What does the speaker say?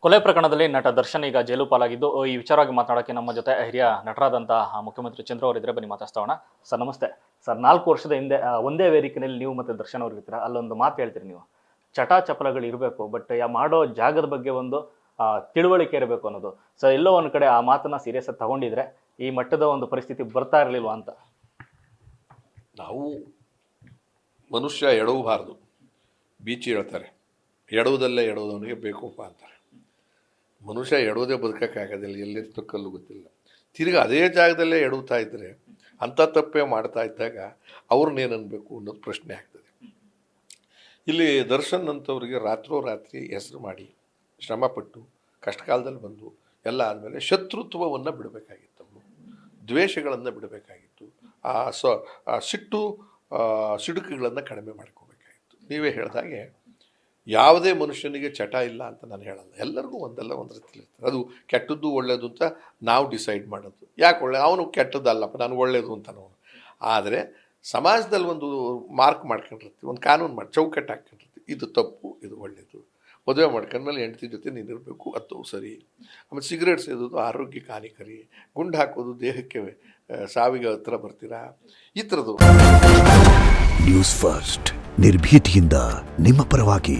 ಕೊಲೆ ಪ್ರಕರಣದಲ್ಲಿ ನಟ ದರ್ಶನ್ ಈಗ ಜೈಲು ಪಾಲಾಗಿದ್ದು ಈ ವಿಚಾರವಾಗಿ ಮಾತನಾಡೋಕ್ಕೆ ನಮ್ಮ ಜೊತೆ ಹಿರಿಯ ನಟರಾದಂತಹ ಮುಖ್ಯಮಂತ್ರಿ ಚಂದ್ರ ಅವರಿದ್ರೆ ಬನ್ನಿ ಮಾತಾಡ್ತಾವಣ. ಸರ್ ನಮಸ್ತೆ ಸರ್. 4 ವರ್ಷದ ಹಿಂದೆ ಒಂದೇ ವೇದಿಕೆಯಲ್ಲಿ ನೀವು ಮತ್ತೆ ದರ್ಶನ್ ಅವ್ರು ಇರ್ತೀರಾ, ಅಲ್ಲೊಂದು ಮಾತು ಹೇಳ್ತೀರಿ ನೀವು, ಚಟಾಚಪಲಗಳು ಇರಬೇಕು ಬಟ್ ಮಾಡೋ ಜಾಗದ ಬಗ್ಗೆ ಒಂದು ತಿಳುವಳಿಕೆ ಇರಬೇಕು ಅನ್ನೋದು. ಸೊ ಎಲ್ಲೋ ಒಂದು ಕಡೆ ಆ ಮಾತನ್ನ ಸೀರಿಯಸ್ ಆಗಿ ತಗೊಂಡಿದ್ರೆ ಈ ಮಟ್ಟದ ಒಂದು ಪರಿಸ್ಥಿತಿ ಬರ್ತಾ ಇರಲಿಲ್ವಾ ಅಂತ. ನಾವು ಮನುಷ್ಯ ಎಡವಬಾರ್ದು, ಬೀಚಿ ಹೇಳ್ತಾರೆ, ಎಡವುದಲ್ಲೇ ಎಡವುದವನಿಗೆ ಬೇಕಪ್ಪ ಅಂತಾರೆ. ಮನುಷ್ಯ ಎಡವುದೇ ಬದುಕೋಕ್ಕಾಗೋದಿಲ್ಲ, ಎಲ್ಲಿರ್ತೋ ಕಲ್ಲು ಗೊತ್ತಿಲ್ಲ. ತಿರ್ಗಿ ಅದೇ ಜಾಗದಲ್ಲೇ ಎಡವುತ್ತಾ ಇದ್ದರೆ ಅಂಥ ತಪ್ಪೇ ಮಾಡ್ತಾ ಇದ್ದಾಗ ಅವ್ರನ್ನೇನು ಅನ್ಬೇಕು ಅನ್ನೋದು ಪ್ರಶ್ನೆ ಆಗ್ತದೆ. ಇಲ್ಲಿ ದರ್ಶನ್ ಅಂಥವ್ರಿಗೆ ರಾತ್ರೋರಾತ್ರಿ ಹೆಸರು ಮಾಡಿ ಶ್ರಮಪಟ್ಟು ಕಷ್ಟಕಾಲದಲ್ಲಿ ಬಂದು ಎಲ್ಲ ಆದಮೇಲೆ ಶತ್ರುತ್ವವನ್ನು ಬಿಡಬೇಕಾಗಿತ್ತು, ಅವರು ದ್ವೇಷಗಳನ್ನು ಬಿಡಬೇಕಾಗಿತ್ತು, ಆ ಸಿಡುಕುಗಳನ್ನು ಕಡಿಮೆ ಮಾಡ್ಕೋಬೇಕಾಗಿತ್ತು. ನೀವೇ ಹೇಳಿದಾಗೆ ಯಾವುದೇ ಮನುಷ್ಯನಿಗೆ ಚಟ ಇಲ್ಲ ಅಂತ ನಾನು ಹೇಳಲ್ಲ, ಎಲ್ಲರಿಗೂ ಒಂದಲ್ಲ ಒಂದು ರೀತಿಲಿ ಇರ್ತದೆ. ಅದು ಕೆಟ್ಟದ್ದು ಒಳ್ಳೆಯದು ಅಂತ ನಾವು ಡಿಸೈಡ್ ಮಾಡೋದು. ಯಾಕೆ ಅವನು ಕೆಟ್ಟದ್ದಲ್ಲಪ್ಪ, ನಾನು ಒಳ್ಳೆಯದು ಅಂತ ನಾವು. ಆದರೆ ಸಮಾಜದಲ್ಲಿ ಒಂದು ಮಾರ್ಕ್ ಮಾಡ್ಕೊಂಡಿರ್ತೀವಿ, ಒಂದು ಕಾನೂನು ಚೌಕಟ್ಟು ಹಾಕ್ಕೊಂಡಿರ್ತೀವಿ, ಇದು ತಪ್ಪು ಇದು ಒಳ್ಳೆಯದು. ಮದುವೆ ಮಾಡ್ಕೊಂಡ್ಮೇಲೆ ಹೆಂಡತಿ ಜೊತೆ ನೀನಿರಬೇಕು, ಅದು ಸರಿ. ಆಮೇಲೆ ಸಿಗರೇಟ್ ಸೇದೋದು ಆರೋಗ್ಯಕ್ಕೆ ಹಾನಿಕರಿ, ಗುಂಡು ಹಾಕೋದು ದೇಹಕ್ಕೆ ಸಾವಿಗೆ ಹತ್ರ ಬರ್ತೀರಾ, ಈ ಥರದ್ದು. ನ್ಯೂಸ್ ಫಸ್ಟ್ ನಿರ್ಭೀತಿಯಿಂದ ನಿಮ್ಮ ಪರವಾಗಿ.